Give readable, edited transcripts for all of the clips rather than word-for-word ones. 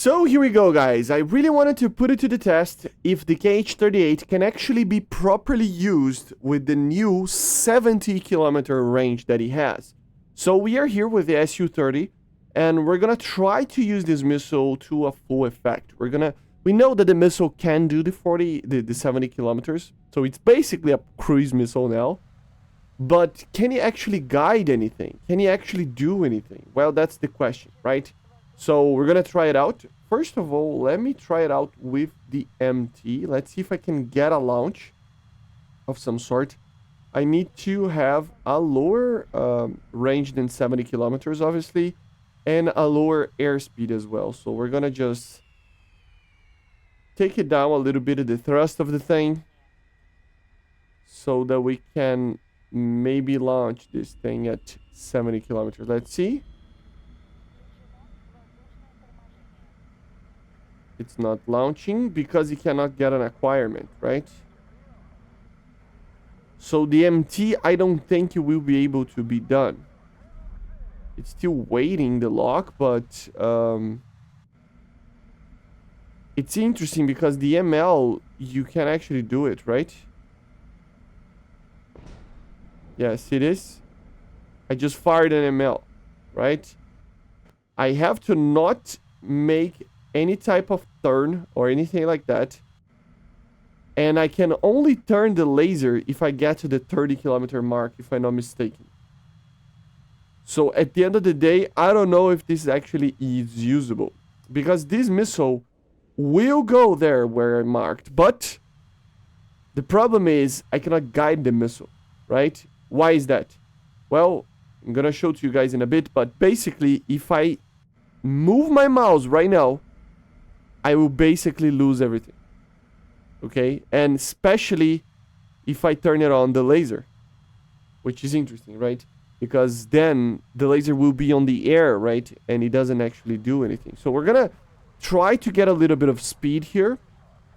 So here we go, guys. I really wanted to put it to the test if the KH-38 can actually be properly used with the new 70-kilometer range that he has. So we are here with the Su-30, and we're gonna try to use this missile to a full effect. We know that the missile can do the 70 kilometers, so it's basically a cruise missile now. But can he actually guide anything? Can he actually do anything? Well, that's the question, right? So we're gonna try it out. First of all, let me try it out with the MT. Let's see if I can get a launch of some sort. I need to have a lower range than 70 kilometers, obviously, and a lower airspeed as well. So we're gonna just take it down a little bit of the thrust of the thing so that we can maybe launch this thing at 70 kilometers. Let's see. It's not launching because you cannot get an acquirement, right? So the MT, I don't think it will be able to be done. It's still waiting the lock, but it's interesting because the ML, you can actually do it, right? Yeah, see this? I just fired an ML, right? I have to not make any type of turn or anything like that, and I can only turn the laser if I get to the 30-kilometer mark, if I'm not mistaken. So at the end of the day, I don't know if this actually is usable, because this missile will go there where I marked, but the problem is I cannot guide the missile, right? Why is that? Well, I'm gonna show to you guys in a bit, but basically if I move my mouse right now, I will basically lose everything. Okay? And especially if I turn it on the laser, which is interesting, right? Because then the laser will be on the air, right? And it doesn't actually do anything. So we're gonna try to get a little bit of speed here.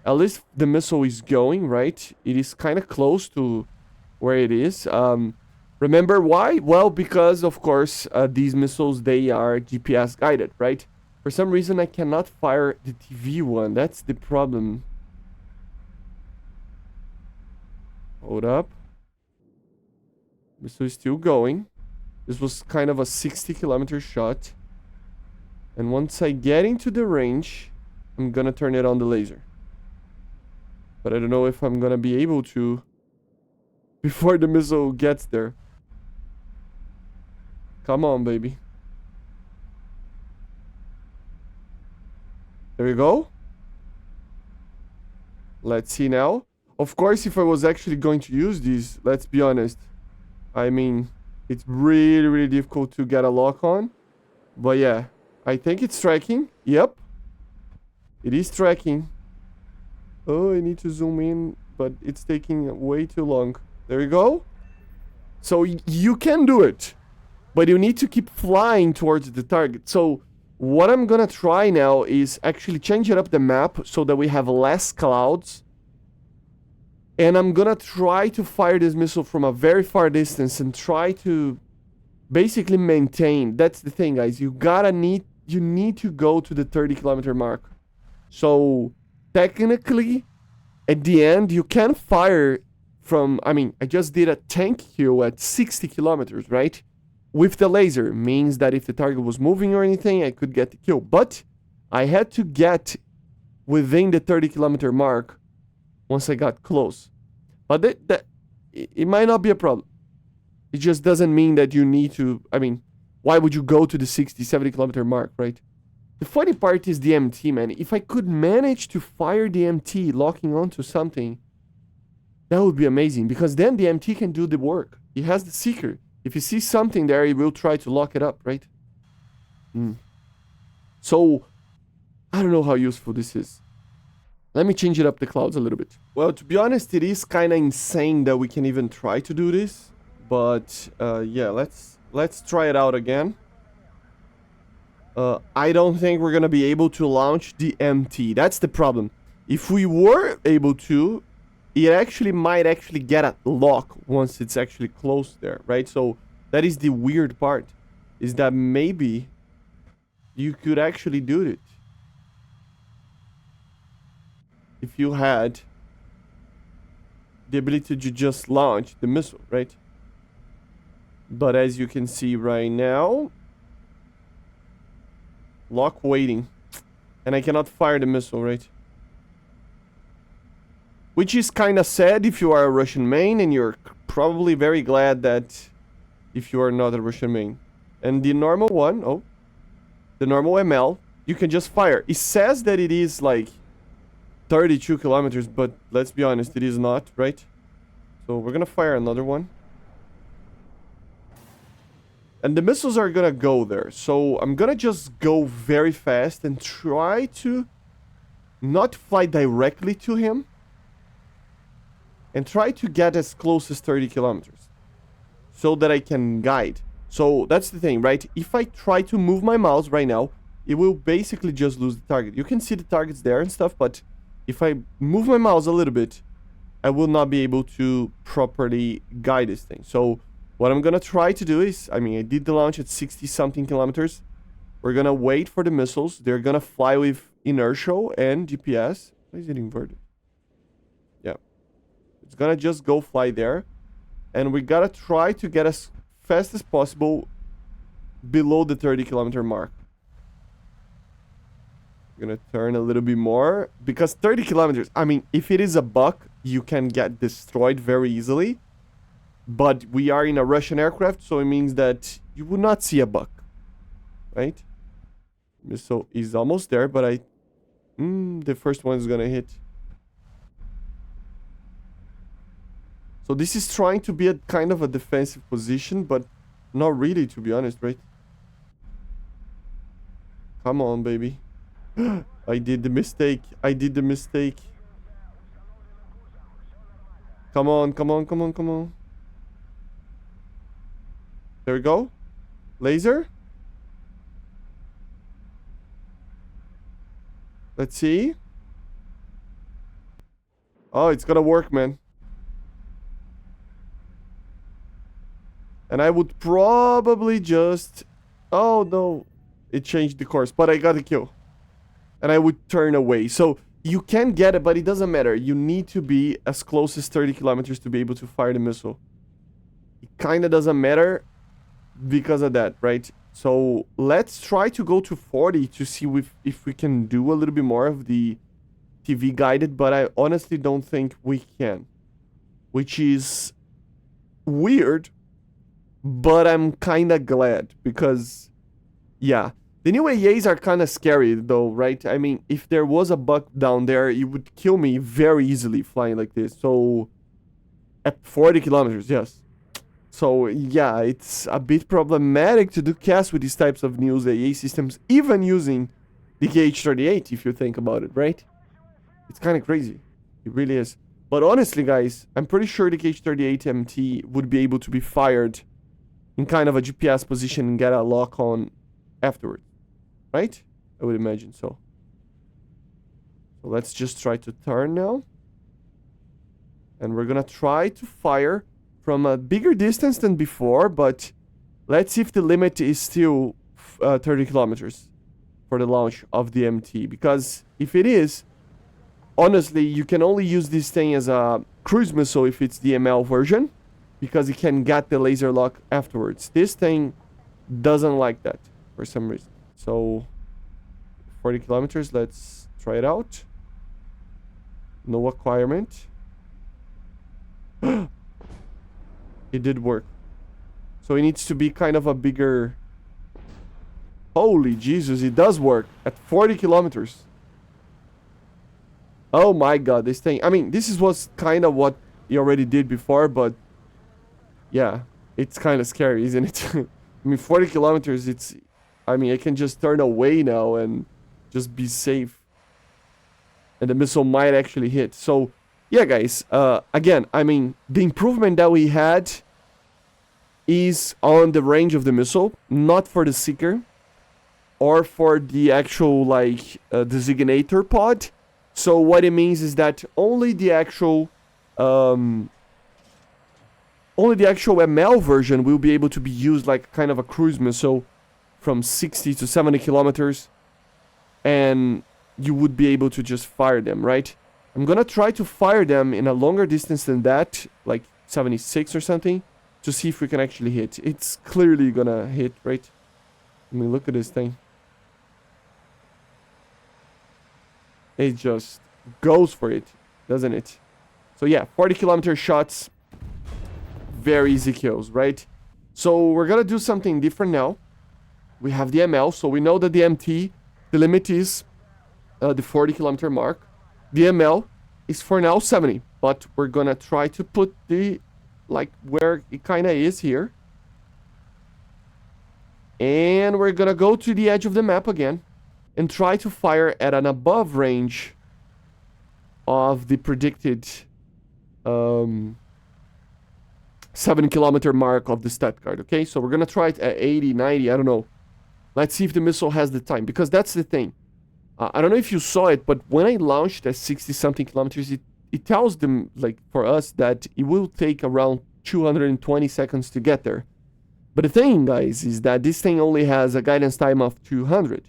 At least the missile is going, right? It is kind of close to where it is. Remember why? Well, because of course these missiles, they are GPS guided, right? For some reason, I cannot fire the TV one. That's the problem. Hold up. Missile is still going. This was kind of a 60-kilometer shot. And once I get into the range, I'm gonna turn it on the laser. But I don't know if I'm gonna be able to before the missile gets there. Come on, baby. There we go. Let's see now. Of course, if I was actually going to use these, let's be honest. I mean, it's really, really difficult to get a lock on. But yeah, I think it's tracking. Yep. It is tracking. Oh, I need to zoom in, but it's taking way too long. There we go. So you can do it, but you need to keep flying towards the target. So what I'm gonna try now is actually change it up the map so that we have less clouds. And I'm gonna try to fire this missile from a very far distance and try to basically maintain. That's the thing, guys. You need to go to the 30-kilometer mark. So technically, at the end, you can fire from, I mean, I just did a tank kill at 60 kilometers, right? With the laser, means that if the target was moving or anything, I could get the kill. But I had to get within the 30-kilometer mark once I got close. But it might not be a problem. It just doesn't mean that you need to, I mean, why would you go to the 60, 70-kilometer mark, right? The funny part is the MT, man. If I could manage to fire the MT locking onto something, that would be amazing. Because then the MT can do the work. He has the seeker. If he sees something there, he will try to lock it up, right? So, I don't know how useful this is. Let me change it up the clouds a little bit. Well, to be honest, it is kind of insane that we can even try to do this. But, yeah, let's try it out again. I don't think we're gonna be able to launch the MT. That's the problem. If we were able to, it might actually get a lock once it's actually close there, right? So that is the weird part, is that maybe you could actually do it. if you had the ability to just launch the missile, right? But as you can see right now, lock waiting. And I cannot fire the missile, right? Which is kind of sad if you are a Russian main, and you're probably very glad that if you are not a Russian main. And the normal one, oh, the normal ML, you can just fire. It says that it is like 32 kilometers, but let's be honest, it is not, right? So we're gonna fire another one. And the missiles are gonna go there. So I'm gonna just go very fast and try to not fly directly to him. And try to get as close as 30 kilometers. So that I can guide. So that's the thing, right? If I try to move my mouse right now, it will basically just lose the target. You can see the targets there and stuff, but if I move my mouse a little bit, I will not be able to properly guide this thing. So what I'm gonna try to do is, I mean, I did the launch at 60 something kilometers. We're gonna wait for the missiles. They're gonna fly with inertial and GPS. Why is it inverted? Yeah. It's gonna just go fly there. And we gotta try to get as fast as possible below the 30 kilometer mark. I'm gonna turn a little bit more. Because 30 kilometers, I mean, if it is a buck, you can get destroyed very easily. But we are in a Russian aircraft, so it means that you will not see a buck. Right? Missile is almost there, but the first one is gonna hit. So this is trying to be a kind of a defensive position, but not really, to be honest, right? Come on, baby. I did the mistake. I did the mistake. Come on, come on, come on, come on. There we go. Laser. Let's see. Oh, it's gonna work, man. And I would probably just... Oh, no. It changed the course, but I got a kill. And I would turn away. So, you can get it, but it doesn't matter. You need to be as close as 30 kilometers to be able to fire the missile. It kind of doesn't matter because of that, right? So, let's try to go to 40 to see if we can do a little bit more of the TV guided, but I honestly don't think we can. Which is weird, but I'm kind of glad because, yeah. The new AAs are kind of scary though, right? I mean, if there was a buck down there, it would kill me very easily flying like this. So, at 40 kilometers, yes. So, yeah, it's a bit problematic to do CAS with these types of new AA systems, even using the KH-38, if you think about it, right? It's kind of crazy. It really is. But honestly, guys, I'm pretty sure the KH-38 MT would be able to be fired in kind of a GPS position and get a lock on afterwards. Right? I would imagine so. So let's just try to turn now. And we're gonna try to fire from a bigger distance than before, but let's see if the limit is still 30 kilometers for the launch of the MT. Because if it is, honestly, you can only use this thing as a cruise missile if it's the ML version, because it can get the laser lock afterwards. This thing doesn't like that for some reason. So, 40 kilometers, let's try it out. No acquirement. It did work. So it needs to be kind of a bigger... Holy Jesus, it does work at 40 kilometers. Oh my god, this thing... I mean, this was kind of what he already did before, but... Yeah, it's kind of scary, isn't it? I mean, 40 kilometers, it's... I mean, I can just turn away now and just be safe. And the missile might actually hit. So, yeah, guys. Again, I mean, the improvement that we had is on the range of the missile, not for the seeker or for the actual, like, designator pod. So, what it means is that only the actual ML version will be able to be used like kind of a cruise missile from 60 to 70 kilometers, and you would be able to just fire them, right? I'm gonna try to fire them in a longer distance than that, like 76 or something, to see if we can actually hit. It's clearly gonna hit, right? I mean, look at this thing. It just goes for it, doesn't it? So yeah, 40-kilometer shots, very easy kills, right? So we're gonna do something different now. We have the ML, so we know that the MT, the limit is the 40-kilometer mark. The ML is for now 70, but we're gonna try to put the, like, where it kind of is here. And we're gonna go to the edge of the map again and try to fire at an above range of the predicted 7-kilometer mark of the stat card, okay? So we're gonna try it at 80, 90, I don't know. Let's see if the missile has the time, because that's the thing. I don't know if you saw it, but when I launched at 60-something kilometers, it tells them, like, for us, that it will take around 220 seconds to get there. But the thing, guys, is that this thing only has a guidance time of 200.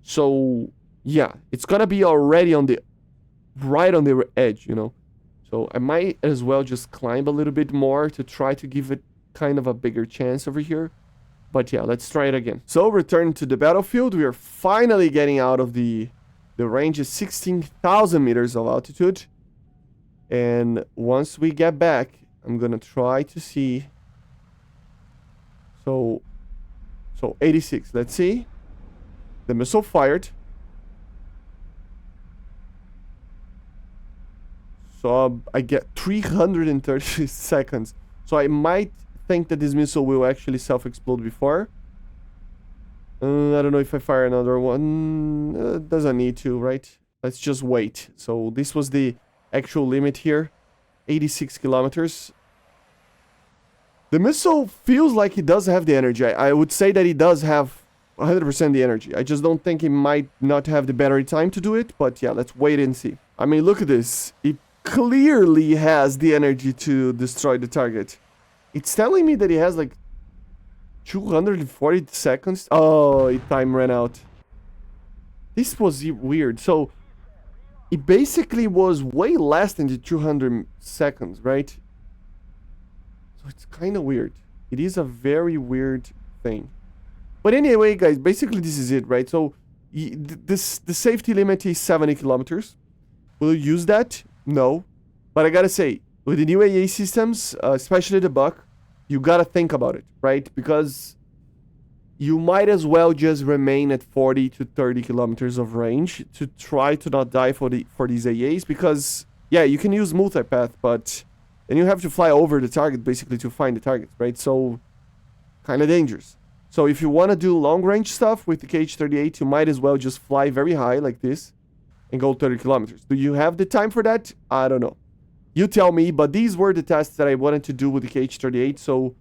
So, yeah, it's gonna be already on the, right on the edge, you know? So I might as well just climb a little bit more to try to give it kind of a bigger chance over here. But yeah, let's try it again. So return to the battlefield. We are finally getting out of the range is 16,000 meters of altitude. And once we get back, I'm gonna try to see. So 86, let's see. The missile fired. So I get 330 seconds. So I might think that this missile will actually self-explode before. I don't know if I fire another one. Doesn't need to, right? Let's just wait. So this was the actual limit here. 86 kilometers. The missile feels like it does have the energy. I would say that it does have 100% the energy. I just don't think it might not have the battery time to do it. But yeah, let's wait and see. I mean, look at this. It clearly has the energy to destroy the target. It's telling me that it has like 240 seconds. Oh, time ran out. This was weird. So it basically was way less than the 200 seconds, right? So it's kind of weird. It is a very weird thing. But anyway, guys, basically this is it, right? So the safety limit is 70 kilometers. Will you use that? No. But I gotta say, with the new AA systems, especially the Buck, you gotta think about it, right? Because you might as well just remain at 40 to 30 kilometers of range to try to not die for these AAs. Because, yeah, you can use multipath, but then you have to fly over the target, basically, to find the target, right? So, kind of dangerous. So if you want to do long-range stuff with the KH-38, you might as well just fly very high like this and go 30 kilometers. Do you have the time for that? I don't know. You tell me, but these were the tests that I wanted to do with the KH-38, so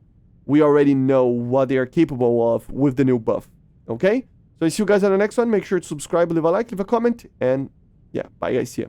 we already know what they are capable of with the new buff, okay? So I see you guys on the next one. Make sure to subscribe, leave a like, leave a comment, and yeah, bye guys, see ya.